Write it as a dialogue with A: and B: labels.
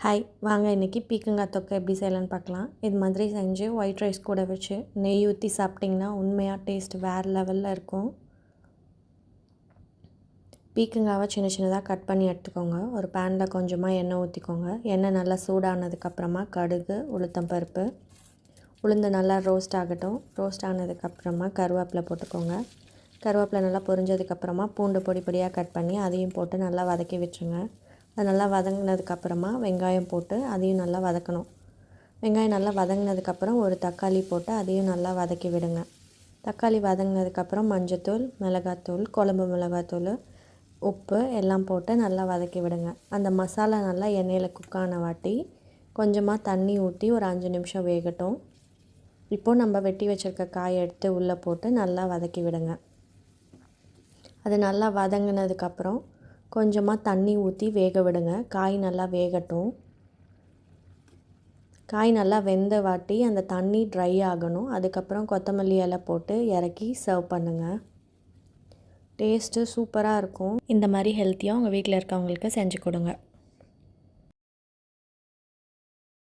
A: Hi வாங்க இன்றைக்கி பீக்கங்காய் தொக்கை எப்படி செய்யலான்னு பார்க்கலாம். இது மாதிரி செஞ்சு ஒயிட் ரைஸ் கூட வச்சு நெய் ஊற்றி சாப்பிட்டிங்கன்னா உண்மையாக டேஸ்ட் வேறு லெவலில் இருக்கும். பீக்கங்காவை சின்ன சின்னதாக கட் பண்ணி எடுத்துக்கோங்க. ஒரு பேனில் கொஞ்சமாக எண்ணெய் ஊற்றிக்கோங்க. எண்ணெய் நல்லா சூடானதுக்கப்புறமா கடுகு, உளுத்தம்பருப்பு, உளுந்து நல்லா ரோஸ்ட் ஆகட்டும். ரோஸ்ட் ஆனதுக்கப்புறமா கருவேப்பிலை போட்டுக்கோங்க. கருவேப்பிலை நல்லா பொரிஞ்சதுக்கப்புறமா பூண்டு பொடி பொடியாக கட் பண்ணி அதையும் போட்டு நல்லா வதக்கி வச்சுங்க. அது நல்லா வதங்கினதுக்கப்புறமா வெங்காயம் போட்டு அதையும் நல்லா வதக்கணும். வெங்காயம் நல்லா வதங்கினதுக்கப்புறம் ஒரு தக்காளி போட்டு அதையும் நல்லா வதக்கி விடுங்க. தக்காளி வதங்கினதுக்கப்புறம் மஞ்சத்தூள், மிளகாத்தூள், குழம்பு மிளகாத்தூள், உப்பு எல்லாம் போட்டு நல்லா வதக்கி விடுங்க. அந்த மசாலா நல்லா எண்ணெயில் குக்கான வாட்டி கொஞ்சமாக தண்ணி ஊற்றி ஒரு 5 நிமிஷம் வேகட்டும். இப்போது நம்ம வெட்டி வச்சுருக்க காயை எடுத்து உள்ளே போட்டு நல்லா வதக்கி விடுங்க. அது நல்லா வதங்கினதுக்கப்புறம் கொஞ்சமாக தண்ணி ஊற்றி வேக விடுங்க. காய் நல்லா வேகட்டும். காய் நல்லா வெந்த வாட்டி அந்த தண்ணி ட்ரை ஆகணும். அதுக்கப்புறம் கொத்தமல்லி இலை போட்டு இறக்கி சர்வ் பண்ணுங்கள். டேஸ்ட்டு சூப்பராக இருக்கும். இந்த மாதிரி ஹெல்த்தியாக உங்கள் வீட்டில் இருக்கவங்களுக்கு செஞ்சு கொடுங்க.